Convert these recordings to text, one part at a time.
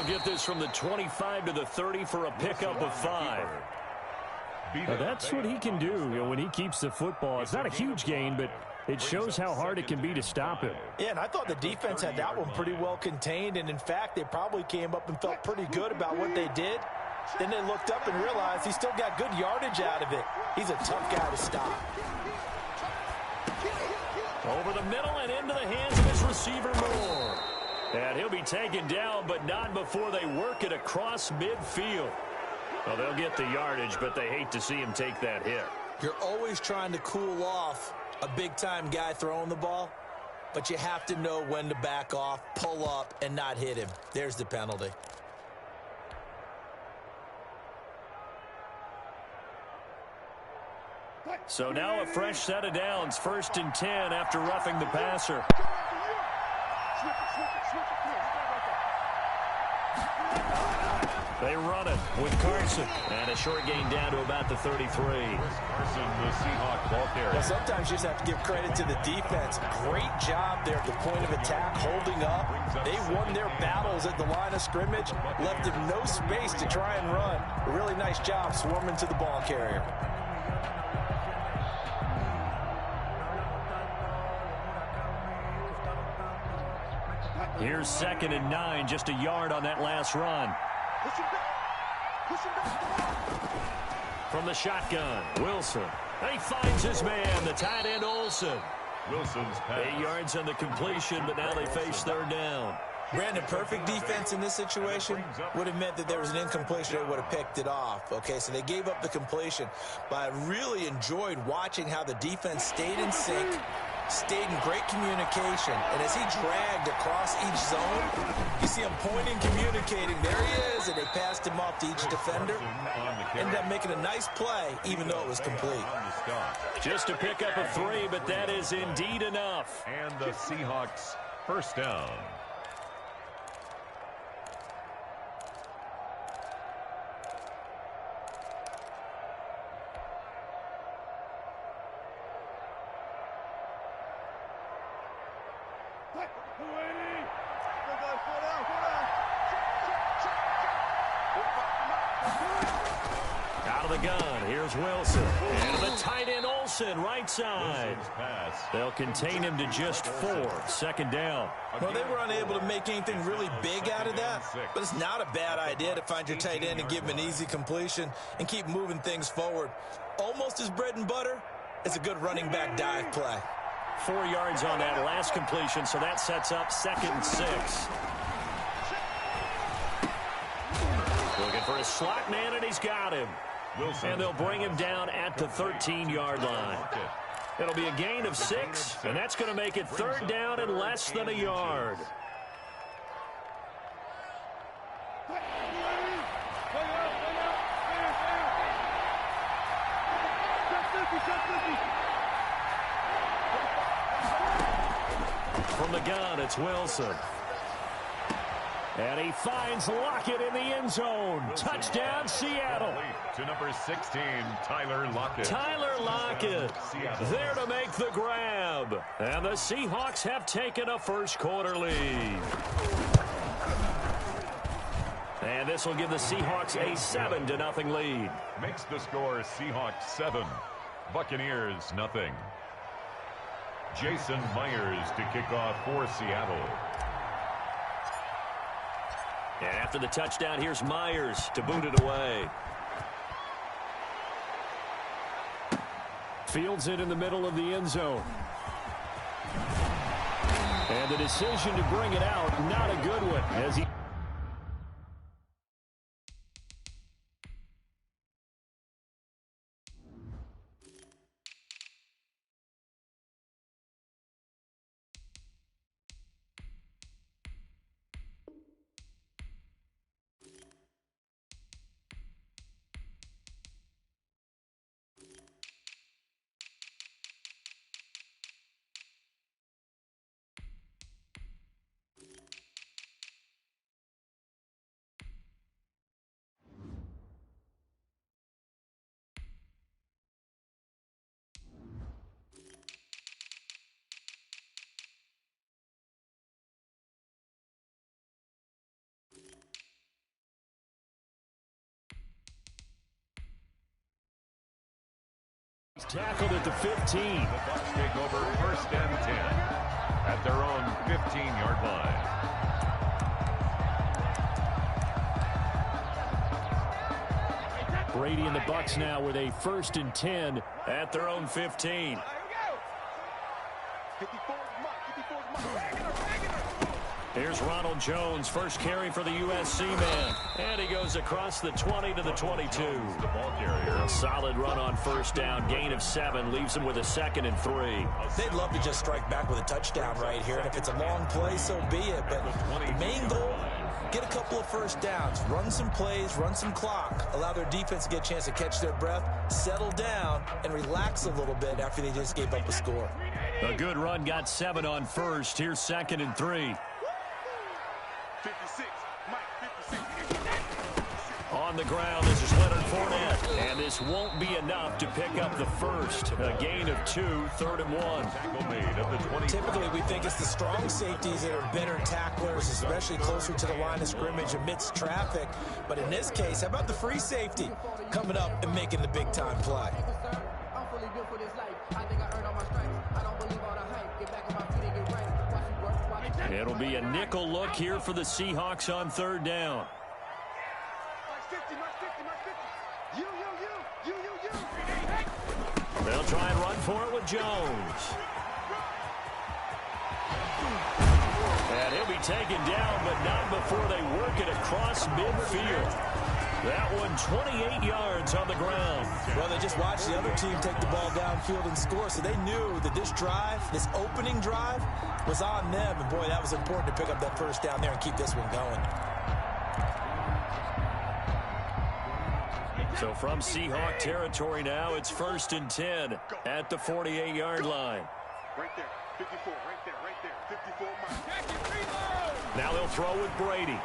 He'll get this from the 25 to the 30 for a pickup of 5. Now that's what he can do, when he keeps the football. It's not a huge gain, but it shows how hard it can be to stop him. Yeah, and I thought the defense had that one pretty well contained, and in fact, they probably came up and felt pretty good about what they did. Then they looked up and realized he still got good yardage out of it. He's a tough guy to stop. Over the middle and into the hands of his receiver, Moore. And he'll be taken down, but not before they work it across midfield. Well, they'll get the yardage, but they hate to see him take that hit. You're always trying to cool off a big-time guy throwing the ball, but you have to know when to back off, pull up, and not hit him. There's the penalty. So now a fresh set of downs, 1st and 10 after roughing the passer. They run it with Carson. And a short gain down to about the 33. Carson, the Seahawks ball carrier. Well, sometimes you just have to give credit to the defense. Great job there at the point of attack, holding up. They won their battles at the line of scrimmage, left him no space to try and run. A really nice job swarming to the ball carrier. Here's 2nd and 9, just a yard on that last run. From the shotgun, Wilson. And he finds his man, the tight end Olsen. Wilson's pass. 8 yards on the completion, but now they face 3rd down. Brandon, perfect defense in this situation would have meant that there was an incompletion. They would have picked it off. Okay, so they gave up the completion. But I really enjoyed watching how the defense stayed in sync, stayed in great communication. And as he dragged across each zone, you see him pointing, communicating. There he is, and they passed him off to each defender. Ended up making a nice play, even though it was complete. Just to pick up a 3, but that is indeed enough. And the Seahawks 1st down. Out of the gun, here's Wilson. And the tight end Olsen, right side. They'll contain him to just 4. 2nd down. Well, they were unable to make anything really big out of that, but it's not a bad idea to find your tight end and give him an easy completion and keep moving things forward. Almost as bread and butter is a good running back dive play. 4 yards on that last completion, so that sets up 2nd and 6. Looking for a slot man, and he's got him. And they'll bring him down at the 13-yard line. It'll be a gain of 6, and that's going to make it 3rd down and less than a yard. From the gun, it's Wilson. And he finds Lockett in the end zone. Touchdown, Seattle. To number 16, Tyler Lockett. Tyler Lockett there to make the grab. And the Seahawks have taken a first-quarter lead. And this will give the Seahawks a 7-0 lead. Makes the score Seahawks 7, Buccaneers 0. Jason Myers to kick off for Seattle. And after the touchdown, here's Myers to boot it away. Fields it in the middle of the end zone. And the decision to bring it out, not a good one, as he Tackled at the 15. The Bucs take over 1st and 10 at their own 15-yard line. Brady and the Bucs now with a 1st and 10 at their own 15. Here's Ronald Jones, first carry for the USC man. And he goes across the 20 to the 22. The ball carrier. A solid run on 1st down. Gain of 7 leaves him with a 2nd and 3. They'd love to just strike back with a touchdown right here. And if it's a long play, so be it. But the main goal, get a couple of 1st downs. Run some plays, run some clock. Allow their defense to get a chance to catch their breath, settle down, and relax a little bit after they just gave up a score. A good run, got 7 on 1st. Here's 2nd and 3. 56, Mike, 56. On the ground, this is Leonard Fournette. And this won't be enough to pick up the 1st. A gain of 2, 3rd and 1. Tackle made at the 20. Typically, we think it's the strong safeties that are better tacklers, especially closer to the line of scrimmage amidst traffic. But in this case, how about the free safety coming up and making the big-time play? It'll be a nickel look here for the Seahawks on 3rd down. They'll try and run for it with Jones. And he'll be taken down, but not before they work it across midfield. That one 28 yards on the ground. Well, they just watched the other team take the ball downfield and score, so they knew that this drive, this opening drive, was on them. And, boy, that was important to pick up that 1st down there and keep this one going. So from Seahawk territory now, it's 1st and 10 at the 48-yard line. Right there, 54, right there, 54 miles. Now they'll throw with Brady.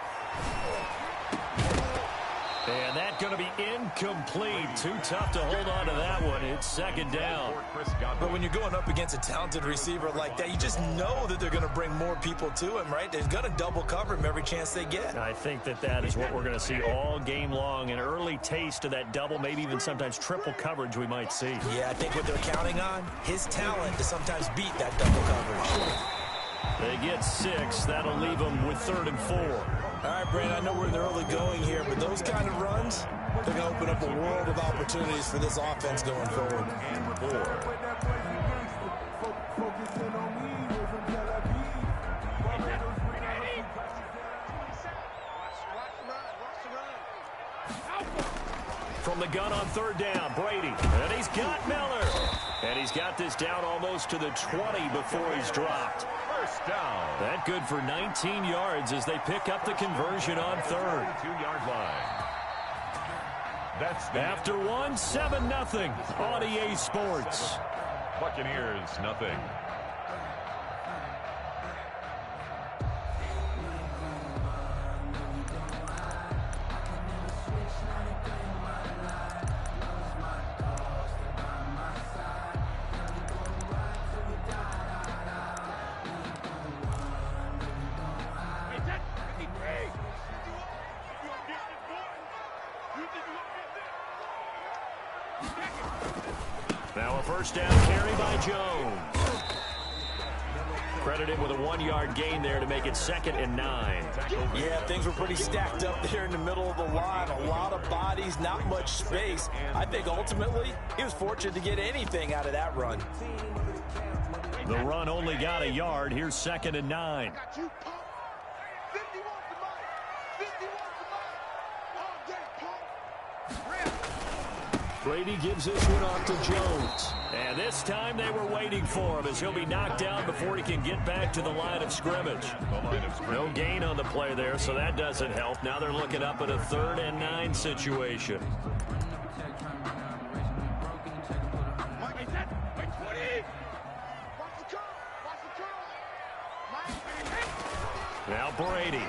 And that's going to be incomplete. Too tough to hold on to that one. It's 2nd down. But when you're going up against a talented receiver like that, you just know that they're going to bring more people to him, right? They're going to double cover him every chance they get. I think that is what we're going to see all game long. An early taste of that double, maybe even sometimes triple coverage we might see. Yeah, I think what they're counting on, his talent to sometimes beat that double coverage. They get 6. That'll leave them with 3rd and 4. All right, Brandon, I know we're in the early going here, but those kind of runs, they're going to open up a world of opportunities for this offense going forward. And 4. From the gun on 3rd down, Brady. And he's got Miller. And he's got this down almost to the 20 before he's dropped. 1st down. That good for 19 yards as they pick up the conversion on 3rd. 2-yard line. That's the After 7-0 on EA Sports. Buccaneers, nothing. Now a 1st down carry by Jones. Credited with a 1-yard gain there to make it 2nd and 9. Yeah, things were pretty stacked up there in the middle of the line. A lot of bodies, not much space. I think ultimately he was fortunate to get anything out of that run. The run only got a yard. Here's 2nd and 9. Brady gives this one off to Jones. And this time they were waiting for him as he'll be knocked down before he can get back to the line of scrimmage. No gain on the play there, so that doesn't help. Now they're looking up at a 3rd and 9 situation. Now Brady.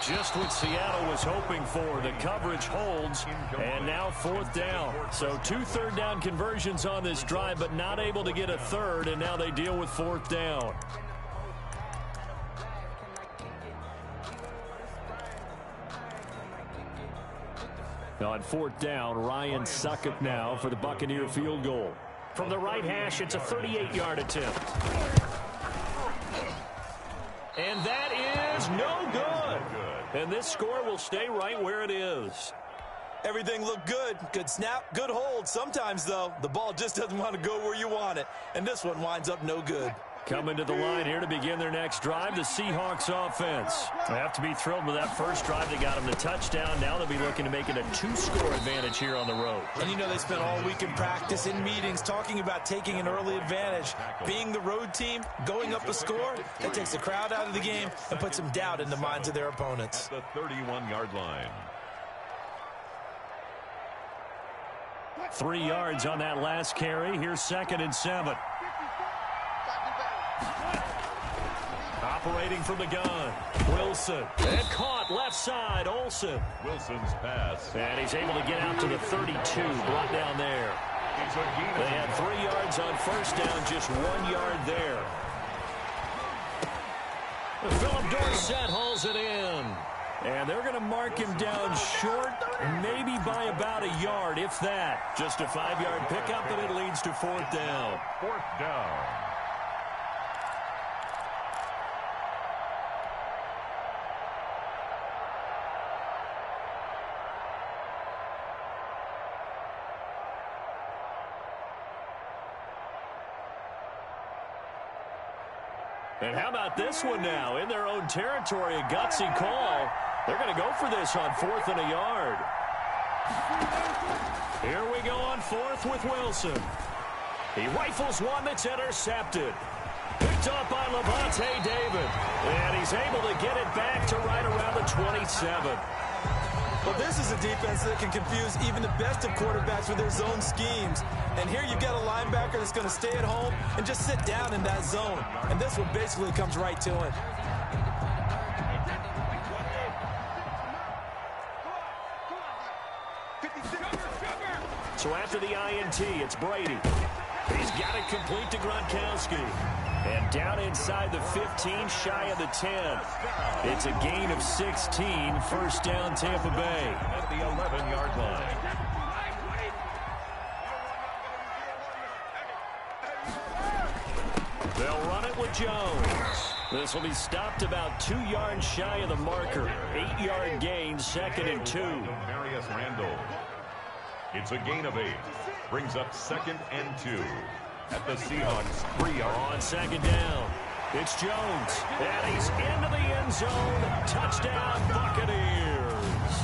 Just what Seattle was hoping for. The coverage holds, and now 4th down. So 2 3rd down conversions on this drive, but not able to get a 3rd, and now they deal with 4th down. On fourth down, Ryan Succop now for the Buccaneer field goal. From the right hash, it's a 38-yard attempt. And that is no good. And this score will stay right where it is. Everything looked good. Good snap, good hold. Sometimes, though, the ball just doesn't want to go where you want it. And this one winds up no good. Coming to the line here to begin their next drive, the Seahawks offense. They have to be thrilled with that first drive. They got them the touchdown. Now they'll be looking to make it a 2-score advantage here on the road. And you know they spent all week in practice, in meetings, talking about taking an early advantage. Being the road team, going up a score, that takes the crowd out of the game and puts some doubt in the minds of their opponents. At the 31-yard line. 3 yards on that last carry. Here's 2nd and 7. Operating from the gun, Wilson. And caught left side, Olsen. Wilson's pass. And he's able to get out to the 32, brought down there. They had 3 yards on first down, just 1 yard there. Philip Dorsett hauls it in. And they're going to mark him down short, maybe by about a yard, if that. Just a 5-yard pickup, and it leads to 4th down. 4th down. And how about this one now? In their own territory, a gutsy call. They're going to go for this on 4th and a yard. Here we go on 4th with Wilson. He rifles one that's intercepted. Picked up by Levante David. And he's able to get it back to right around the 27. Well, this is a defense that can confuse even the best of quarterbacks with their zone schemes. And here you've got a linebacker that's going to stay at home and just sit down in that zone. And this one basically comes right to him. So after the INT, it's Brady. He's got it complete to Gronkowski. And down inside the 15, shy of the 10. It's a gain of 16, 1st down Tampa Bay. At the 11-yard line. They'll run it with Jones. This will be stopped about 2 yards shy of the marker. 8-yard gain, 2nd and 2. Marius Randall. It's a gain of 8. Brings up 2nd and 2. At the Seahawks 3-yard. On 2nd down, it's Jones. And he's into the end zone. Touchdown, Buccaneers.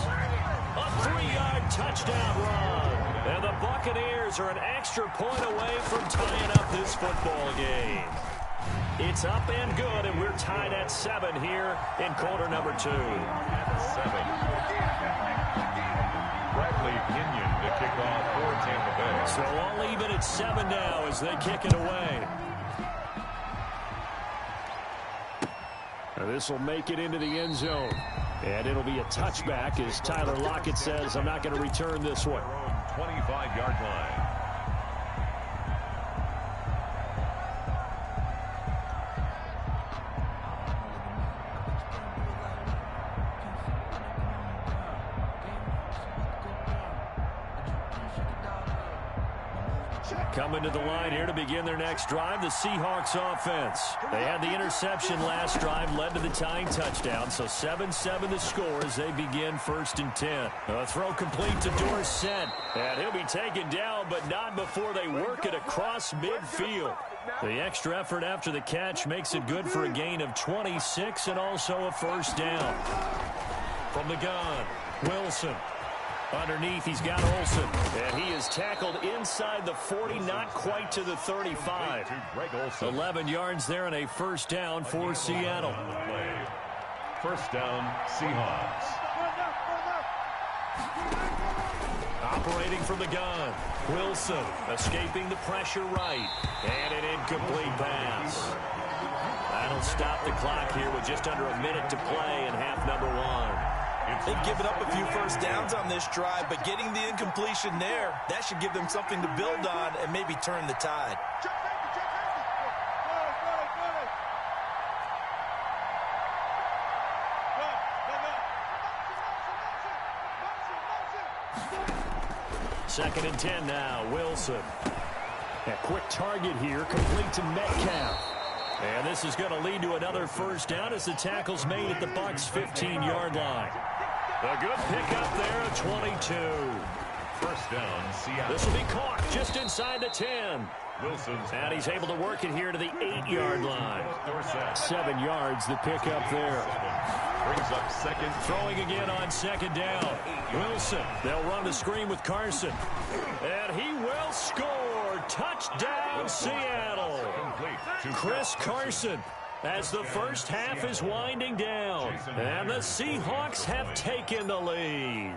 A 3-yard touchdown run. And the Buccaneers are an extra point away from tying up this football game. It's up and good, and we're tied at 7 here in quarter number 2. At 7. Bradley Kenyon to kick off for Tampa Bay. So all even at 7 now as they kick it away. Now this will make it into the end zone. And it'll be a touchback as Tyler Lockett says, I'm not going to return this one. 25-yard line. Coming to the line here to begin their next drive, the Seahawks offense. They had the interception last drive, led to the tying touchdown, so 7-7 the score as they begin 1st and 10. A throw complete to Dorsett, and he'll be taken down, but not before they work it across midfield. The extra effort after the catch makes it good for a gain of 26 and also a 1st down. From the gun, Wilson. Underneath, he's got Olsen, and he is tackled inside the 40, not quite to the 35. 11 yards there and a 1st down for Seattle. 1st down, Seahawks. Operating from the gun, Wilson escaping the pressure right, and an incomplete pass. That'll stop the clock here with just under a minute to play in half number 1. They've given up a few 1st downs on this drive, but getting the incompletion there, that should give them something to build on and maybe turn the tide. Second and 10 now. Wilson. A quick target here, complete to Metcalf. And this is going to lead to another first down as the tackle's made at the Bucs' 15-yard line. A good pickup there at 22. First down, Seattle. This will be caught just inside the 10. Wilson's And he's able to work it here to the 8-yard line. 7 yards, the pickup there. Brings up second. Throwing again on second down. Wilson. They'll run the screen with Carson. And he will score. Touchdown, Seattle. Chris Carson, as the first half is winding down. And the Seahawks have taken the lead.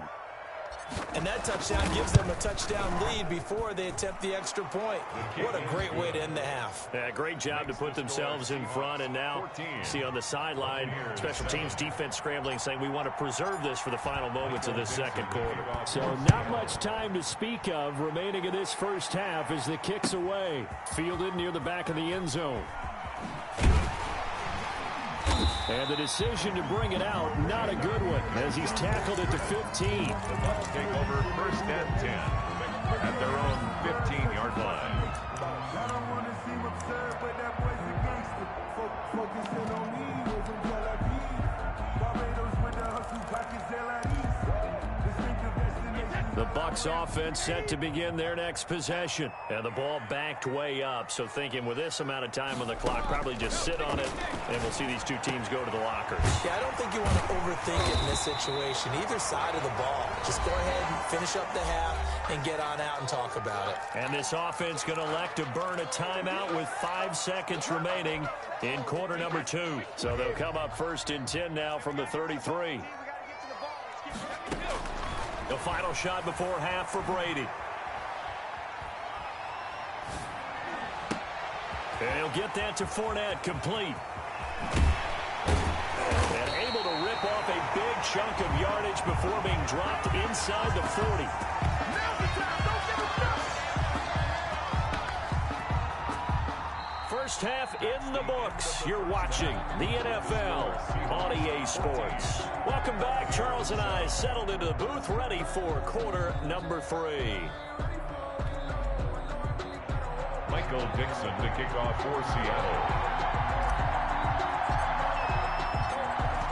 And that touchdown gives them a touchdown lead before they attempt the extra point. What a great way to end the half. Yeah, great job to put themselves in front. And now, see on the sideline, special teams defense scrambling, saying we want to preserve this for the final moments of this second quarter. So not much time to speak of remaining in this first half as the kick's away. Fielded near the back of the end zone. And the decision to bring it out, not a good one, as he's tackled at the 15. The Bucs take over first and 10 at their own 15-yard line. I don't want to seem absurd, but that boy's a gangster. Focusing on me, over Tel Aviv. Barbados with the hustle, pockets The Bucs offense set to begin their next possession. And the ball backed way up. So thinking with this amount of time on the clock, probably just sit on it, and we'll see these two teams go to the lockers. Yeah, I don't think you want to overthink it in this situation. Either side of the ball. Just go ahead and finish up the half and get on out and talk about it. And this offense going to elect to burn a timeout with 5 seconds remaining in quarter number 2. So they'll come up first and 10 now from the 33. The final shot before half for Brady. And he'll get that to Fournette, complete. And able to rip off a big chunk of yardage before being dropped inside the 40. First half in the books. You're watching the NFL on EA Sports. Welcome back. Charles and I settled into the booth, ready for quarter number 3. Michael Dixon to kick off for Seattle.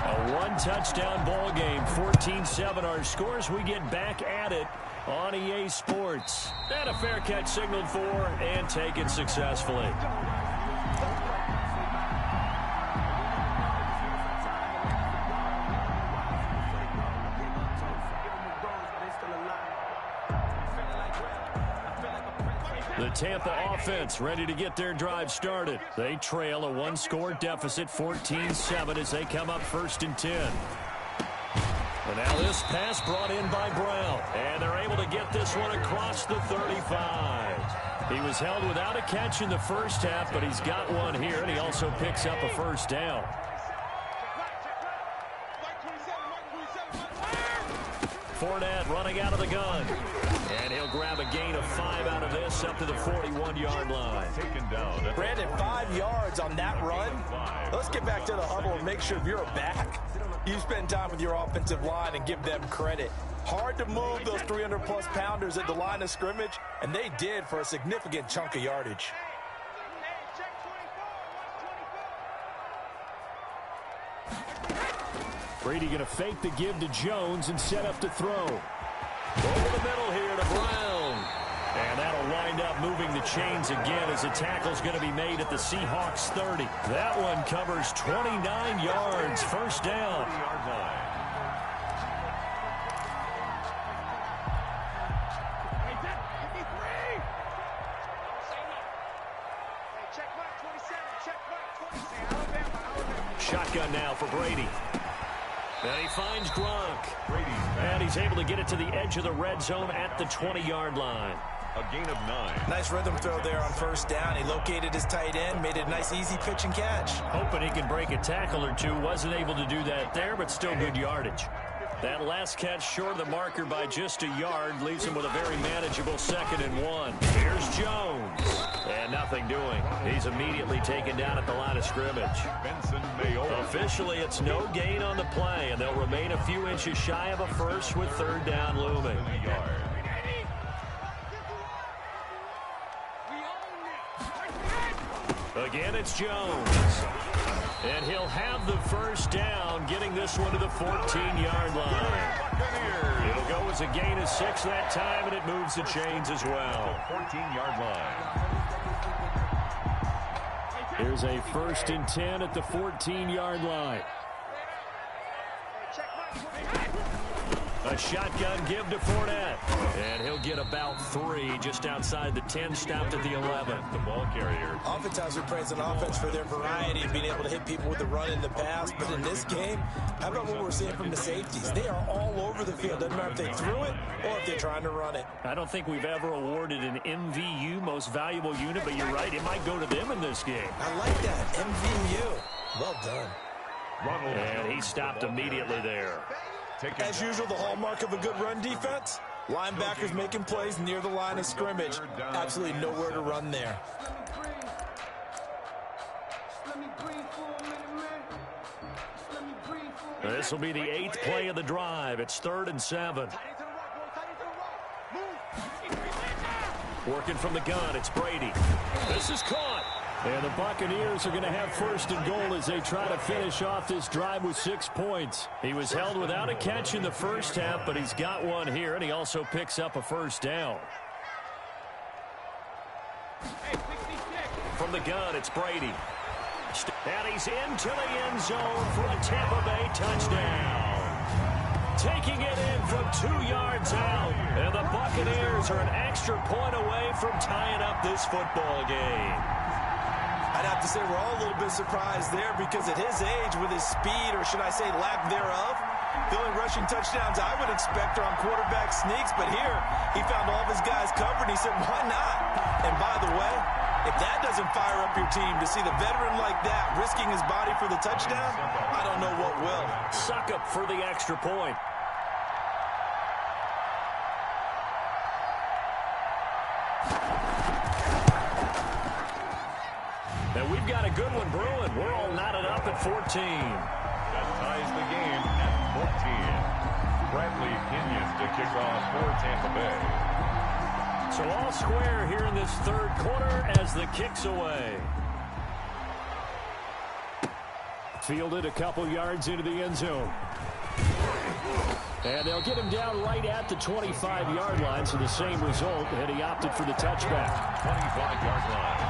A one-touchdown ball game, 14-7 our scores. We get back at it on EA Sports. And a fair catch signaled for and taken successfully. The Tampa offense ready to get their drive started. They trail a one-score deficit, 14-7, as they come up first and 10. And now this pass brought in by Brown. And they're able to get this one across the 35. He was held without a catch in the first half, but he's got one here, and he also picks up a first down. Fournette running out of the gun. And he'll grab a gain of 5 out of this up to the 41-yard line. Taken down. Brandon, 5 yards on that run. Let's get back to the huddle and make sure if you're back, you spend time with your offensive line and give them credit. Hard to move those 300-plus pounders at the line of scrimmage, and they did for a significant chunk of yardage. Brady going to fake the give to Jones and set up to throw. Over the middle here to Brown. And that'll wind up moving the chains again as the tackle's going to be made at the Seahawks 30. That one covers 29 yards. First down. Shotgun now for Brady. And he finds Gronk. And he's able to get it to the edge of the red zone at the 20-yard line. A gain of 9. Nice rhythm throw there on first down. He located his tight end, made it a nice, easy pitch and catch. Hoping he can break a tackle or two. Wasn't able to do that there, but still good yardage. That last catch short of the marker by just a yard leaves him with a very manageable 2nd and 1. Here's Jones. And nothing doing. He's immediately taken down at the line of scrimmage. Officially, it's no gain on the play, and they'll remain a few inches shy of a first with 3rd down looming. Again, it's Jones. And he'll have the first down, getting this one to the 14-yard line. It'll go as a gain of 6 that time, and it moves the chains as well. 14-yard line. Here's a 1st and 10 at the 14-yard line. A shotgun give to Fournette. And he'll get about 3 just outside the 10, stopped at the 11. The ball carrier. Oftentimes we praise an offense for their variety and being able to hit people with the run in the pass. But in this game, how about what we're seeing from the safeties? They are all over the field. Doesn't matter if they threw it or if they're trying to run it. I don't think we've ever awarded an MVU, most valuable unit, but you're right. It might go to them in this game. I like that. MVU. Well done. And he stopped immediately there. As usual, the hallmark of a good run defense, linebackers making plays near the line of scrimmage. Absolutely nowhere to run there. This will be the 8th play of the drive. It's 3rd and 7. Working from the gun, it's Brady. This is caught. And the Buccaneers are going to have 1st and goal as they try to finish off this drive with 6 points. He was held without a catch in the first half, but he's got one here, and he also picks up a 1st down. From the gun, it's Brady. And he's into the end zone for a Tampa Bay touchdown. Taking it in from 2 yards out. And the Buccaneers are an extra point away from tying up this football game. I'd have to say we're all a little bit surprised there because at his age, with his speed, or should I say lack thereof, the only rushing touchdowns I would expect are on quarterback sneaks. But here, he found all of his guys covered, and he said, why not? And by the way, if that doesn't fire up your team to see the veteran like that risking his body for the touchdown, I don't know what will. Suck up for the extra point. And we've got a good one brewing. We're all knotted up at 14. That ties the game at 14. Bradley Pinion to kick off for Tampa Bay. So all square here in this 3rd quarter as the kick's away. Fielded a couple yards into the end zone. And they'll get him down right at the 25-yard line, so the same result, and he opted for the touchback. 25-yard line.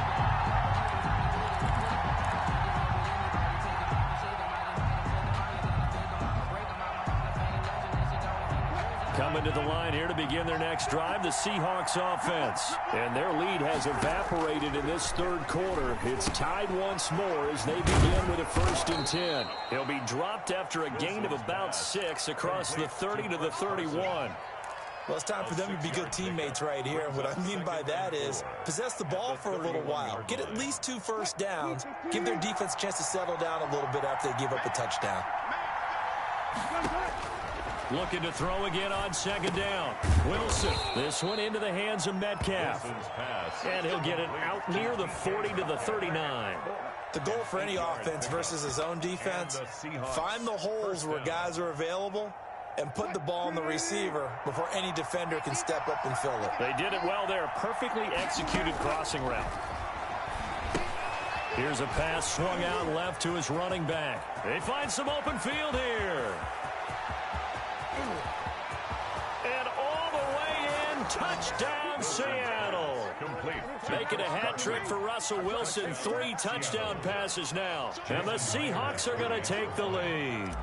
Coming to the line here to begin their next drive, the Seahawks offense. And their lead has evaporated in this 3rd quarter. It's tied once more as they begin with a 1st and 10. He'll be dropped after a gain of about 6 across the 30 to the 31. Well, it's time for them to be good teammates right here. And what I mean by that is possess the ball for a little while. Get at least 2 first downs. Give their defense a chance to settle down a little bit after they give up a touchdown. Looking to throw again on 2nd down. Wilson. This one into the hands of Metcalf. And he'll get it out near the 40 to the 39. The goal for any offense versus his own defense, find the holes where guys are available and put the ball in the receiver before any defender can step up and fill it. They did it well there. Perfectly executed crossing route. Here's a pass swung out left to his running back. They find some open field here. And all the way in, touchdown Seattle. Making a hat trick for Russell Wilson. 3 touchdown passes now. And the Seahawks are going to take the lead.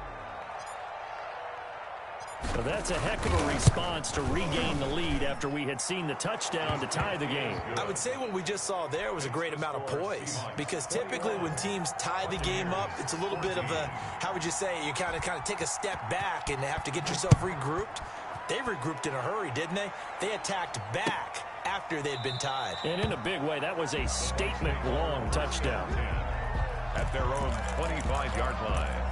Well, that's a heck of a response to regain the lead after we had seen the touchdown to tie the game. I would say what we just saw there was a great amount of poise, because typically when teams tie the game up, it's a little bit of a, how would you say, you kind of take a step back and have to get yourself regrouped. They regrouped in a hurry, didn't they? They attacked back after they'd been tied. And in a big way, that was a statement-long touchdown. At their own 25-yard line.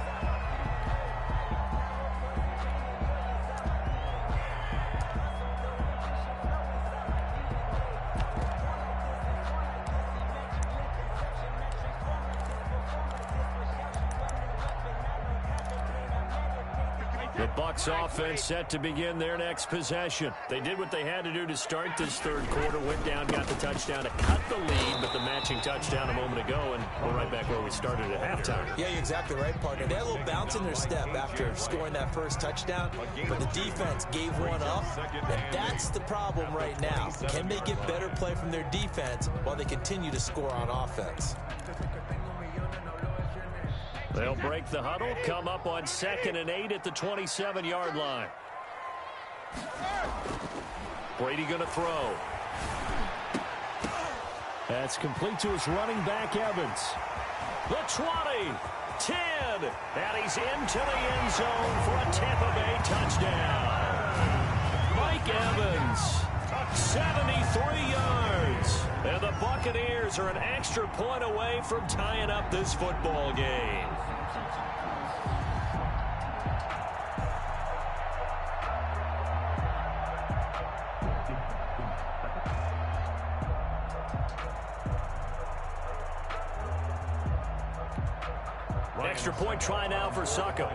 The Bucs offense set to begin their next possession. They did what they had to do to start this third quarter, went down, got the touchdown to cut the lead, but the matching touchdown a moment ago, and we're right back where we started at halftime. Yeah, you're exactly right, partner. They had a little bounce in their step after scoring that first touchdown, but the defense gave one up, and that's the problem right now. Can they get better play from their defense while they continue to score on offense? They'll break the huddle, come up on 2nd and 8 at the 27-yard line. Brady going to throw. That's complete to his running back, Evans. The 20, 10, and he's into the end zone for a Tampa Bay touchdown. Mike Evans, 73 yards. And the Buccaneers are an extra point away from tying up this football game. Extra point try now for Succo.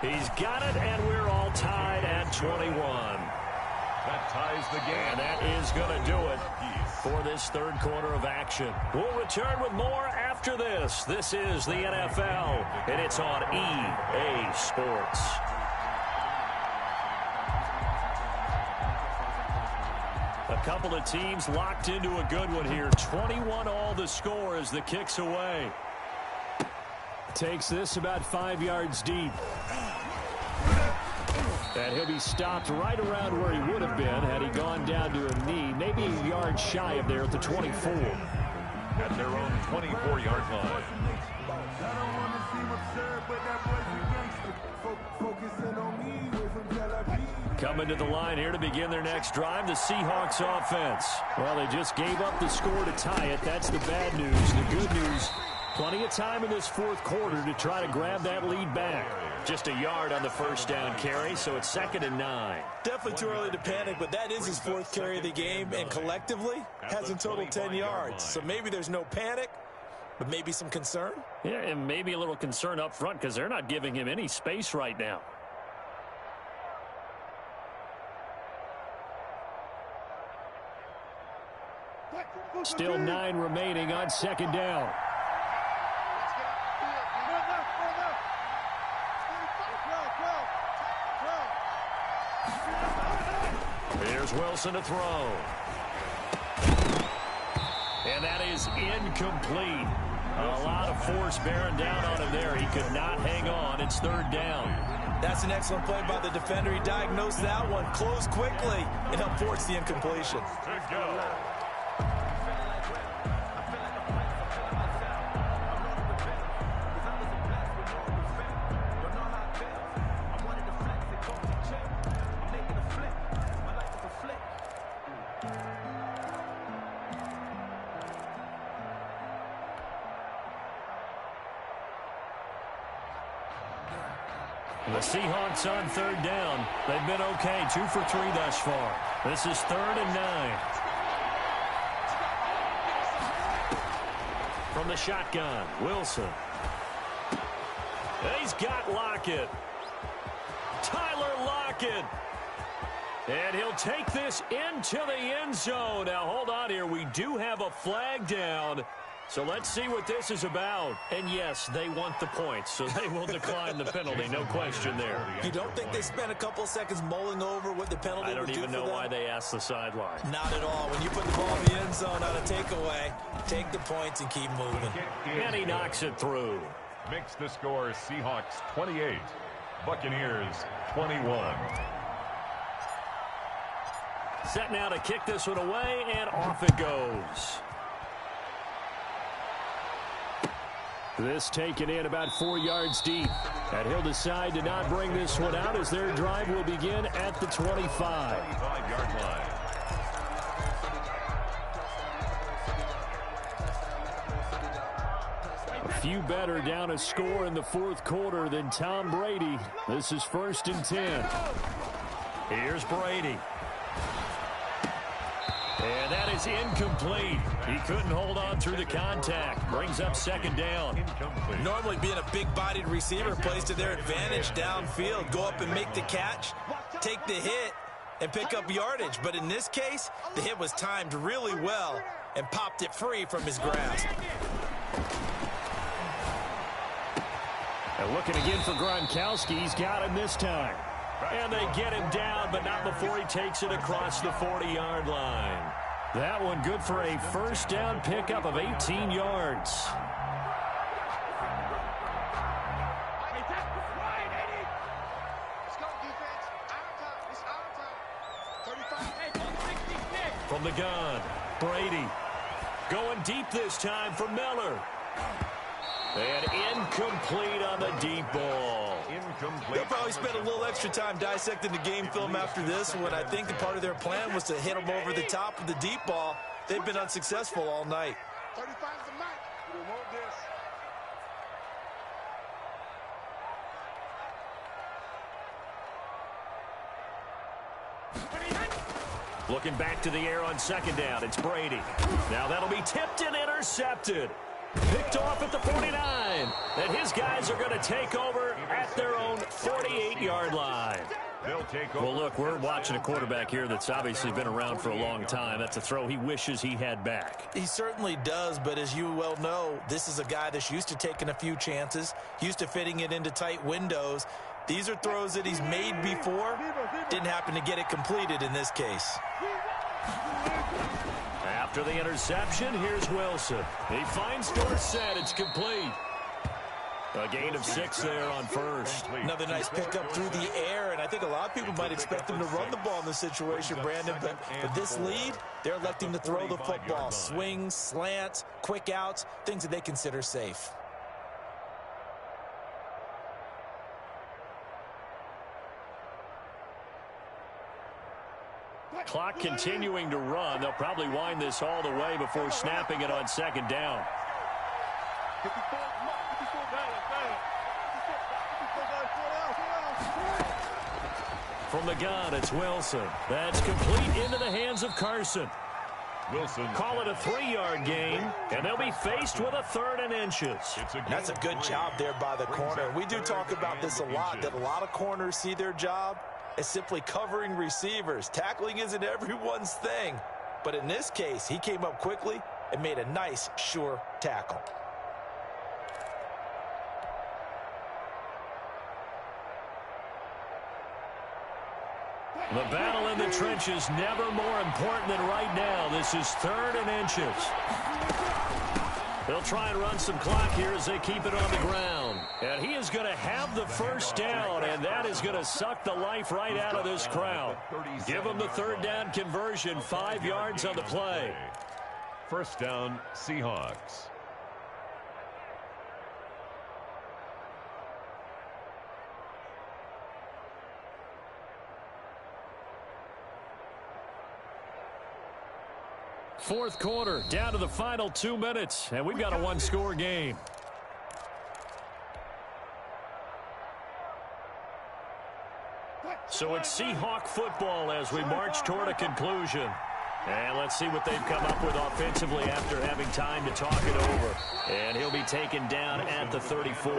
He's got it, and we're all tied at 21. That ties the game. And that is going to do it for this third quarter of action. We'll return with more after this. This is the NFL, and it's on EA Sports. A couple of teams locked into a good one here. 21 all the score as the kick's away. Takes this about 5 yards deep. And he'll be stopped right around where he would have been had he gone down to a knee, maybe a yard shy of there at the 24. At their own 24-yard line. Coming to the line here to begin their next drive, the Seahawks offense. Well, they just gave up the score to tie it. That's the bad news. The good news, plenty of time in this fourth quarter to try to grab that lead back. Just a yard on the first down carry, so it's 2nd and 9. Definitely too early to panic, but that is his fourth carry of the game, and collectively has in total 10 yards. So maybe there's no panic, but maybe some concern. Yeah, and maybe a little concern up front because they're not giving him any space right now. Still 9 remaining on 2nd down. Here's Wilson to throw. And that is incomplete. A lot of force bearing down on him there. He could not hang on. It's 3rd down. That's an excellent play by the defender. He diagnosed that one, closed quickly, and helped force the incompletion. Good go. The Seahawks on 3rd down. They've been okay, 2 for 3 thus far. This is 3rd and 9. From the shotgun, Wilson. He's got Lockett. Tyler Lockett. And he'll take this into the end zone. Now, hold on here. We do have a flag down. So let's see what this is about. And yes, they want the points, so they will decline the penalty. No question there. You don't think they spent a couple seconds mulling over what the penalty would do for them? I don't even know why they asked the sideline. Not at all. When you put the ball in the end zone on a takeaway, take the points and keep moving. And he knocks it through. Makes the score Seahawks 28, Buccaneers 21. Set now to kick this one away, and off it goes. This taken in about 4 yards deep. And he'll decide to not bring this one out as their drive will begin at the 25. 25-yard line. A few better down a score in the fourth quarter than Tom Brady. This is 1st and 10. Here's Brady. And that is incomplete. He couldn't hold on through the contact. Brings up second down. Normally being a big-bodied receiver plays to their advantage downfield. Go up and make the catch, take the hit, and pick up yardage. But in this case, the hit was timed really well and popped it free from his grasp. And looking again for Gronkowski. He's got him this time. And they get him down, but not before he takes it across the 40-yard line. That one good for a first down pickup of 18 yards. From the gun, Brady. Going deep this time for Miller. And incomplete on the deep ball. They'll probably spend a little extra time dissecting the game film after this one. I think the part of their plan was to hit them over the top of the deep ball. They've been unsuccessful all night. 35's the mic. We want this. Looking back to the air on second down. It's Brady. Now that'll be tipped and intercepted. Picked off at the 49. And his guys are going to take over at their own 48-yard line. Well, look, we're watching a quarterback here that's obviously been around for a long time. That's a throw he wishes he had back. He certainly does, but as you well know, this is a guy that's used to taking a few chances, used to fitting it into tight windows. These are throws that he's made before. Didn't happen to get it completed in this case. After the interception, here's Wilson. He finds Dorsett. It's complete. A gain of 6 there on first. Another nice pickup through the air, and I think a lot of people might expect him to run the ball in this situation, Brandon, but with this lead, they're electing to throw the football. Swings, slants, quick outs, things that they consider safe. Clock continuing to run. They'll probably wind this all the way before snapping it on second down. From the gun, it's Wilson. That's complete into the hands of Carson. Wilson. Call it a 3-yard gain, and they'll be faced with a 3rd and inches. That's a good job there by the corner. We do talk about this a lot, that a lot of corners see their job as simply covering receivers. Tackling isn't everyone's thing. But in this case, he came up quickly and made a nice, sure tackle. The battle in the trenches never more important than right now. This is 3rd and inches. They'll try and run some clock here as they keep it on the ground. And he is going to have the first down, and that is going to suck the life right out of this crowd. Give them the 3rd down conversion, 5 yards on the play. First down, Seahawks. Fourth quarter, down to the final 2 minutes, and we've got a 1-score game. So it's Seahawk football as we march toward a conclusion. And let's see what they've come up with offensively after having time to talk it over. And he'll be taken down at the 34.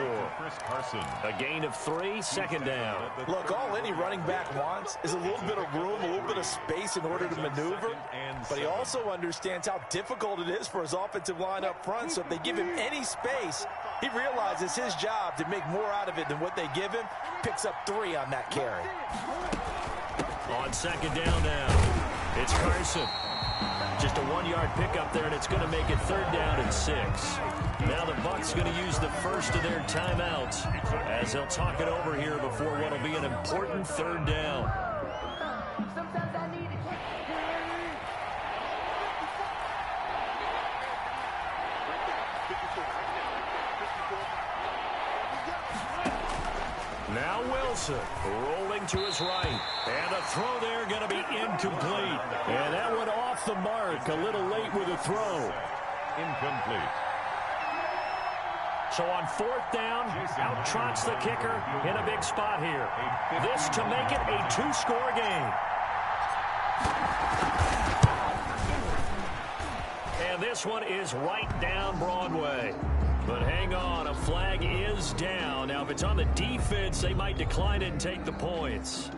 A gain of 3, second down. Look, all any running back wants is a little bit of room, a little bit of space in order to maneuver. But he also understands how difficult it is for his offensive line up front. So if they give him any space, he realizes his job to make more out of it than what they give him. Picks up 3 on that carry. On second down now. It's Carson. Just a 1-yard pickup there, and it's going to make it 3rd down and 6. Now the Bucs going to use the first of their timeouts as they'll talk it over here before what will be an important 3rd down. Now Wilson rolling to his right. And a throw there going to be incomplete. And that went off the mark a little late with a throw. Incomplete. So on 4th down, out trots the kicker in a big spot here. This to make it a 2-score game. And this one is right down Broadway. But hang on, a flag is down. Now, if it's on the defense, they might decline it and take the points.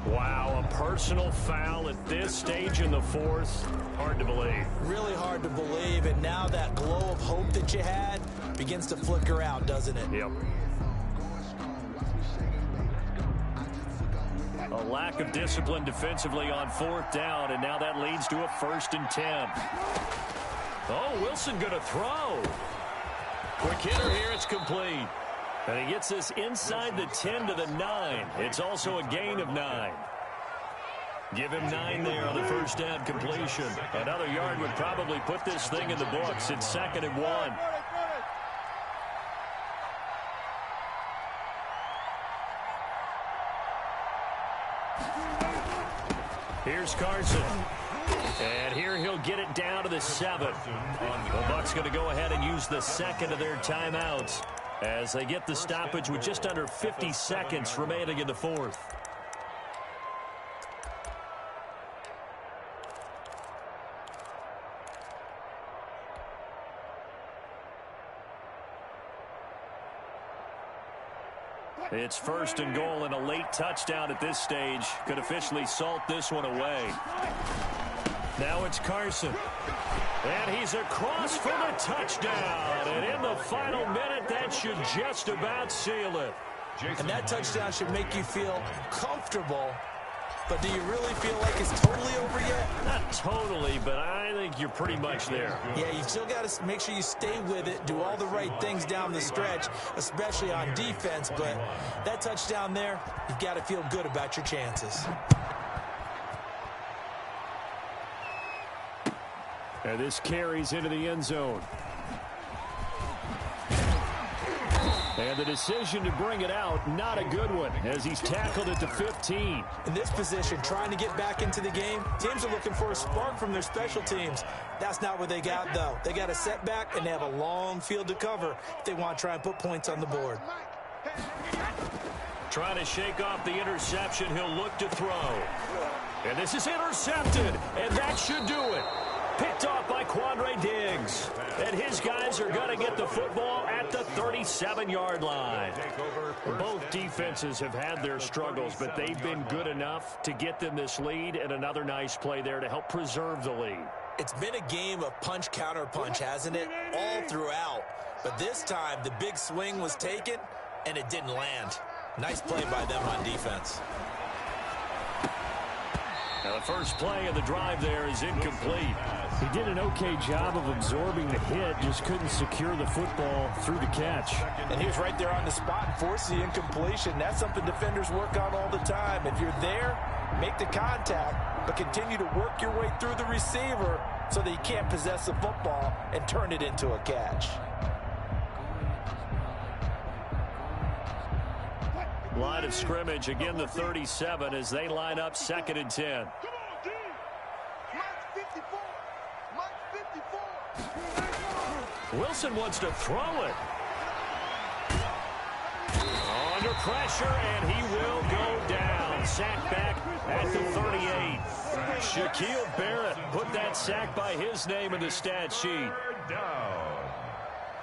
Wow, a personal foul at this stage in the fourth. Hard to believe. Really hard to believe, and now that glow of hope that you had begins to flicker out, doesn't it? Yep. A lack of discipline defensively on fourth down, and now that leads to a 1st and 10. Oh, Wilson going to throw. Quick hitter here, it's complete. And he gets this inside the 10 to the 9. It's also a gain of 9. Give him 9 there on the first down completion. Another yard would probably put this thing in the books. It's 2nd and 1. Here's Carson. And here he'll get it down to the 7. The Bucs going to go ahead and use the second of their timeouts as they get the stoppage with just under 50 seconds remaining in the fourth. It's 1st and goal, and a late touchdown at this stage could officially salt this one away. Now it's Carson. And he's across for the touchdown. And in the final minute, that should just about seal it. And that touchdown should make you feel comfortable. But do you really feel like it's totally over yet? Not totally, but I think you're pretty much there. Yeah, you still got to make sure you stay with it, do all the right things down the stretch, especially on defense. But that touchdown there, you've got to feel good about your chances. And this carries into the end zone. And the decision to bring it out, not a good one, as he's tackled at the 15. In this position, trying to get back into the game, teams are looking for a spark from their special teams. That's not what they got, though. They got a setback, and they have a long field to cover if they want to try and put points on the board. Trying to shake off the interception, he'll look to throw. And this is intercepted, and that should do it. Picked off by Quandre Diggs. And his guys are going to get the football at the 37-yard line. Both defenses have had their struggles, but they've been good enough to get them this lead, and another nice play there to help preserve the lead. It's been a game of punch-counter-punch, hasn't it? All throughout. But this time, the big swing was taken, and it didn't land. Nice play by them on defense. Now the first play of the drive there is incomplete. He did an okay job of absorbing the hit, just couldn't secure the football through the catch. And he was right there on the spot and forced the incompletion. That's something defenders work on all the time. If you're there, make the contact, but continue to work your way through the receiver so that he can't possess the football and turn it into a catch. Line of scrimmage, again the 37 as they line up 2nd and 10. Wilson wants to throw it. Under pressure, and he will go down. Sack back at the 38. Shaquille Barrett put that sack by his name in the stat sheet. Down.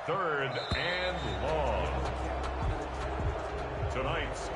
3rd and long. Tonight's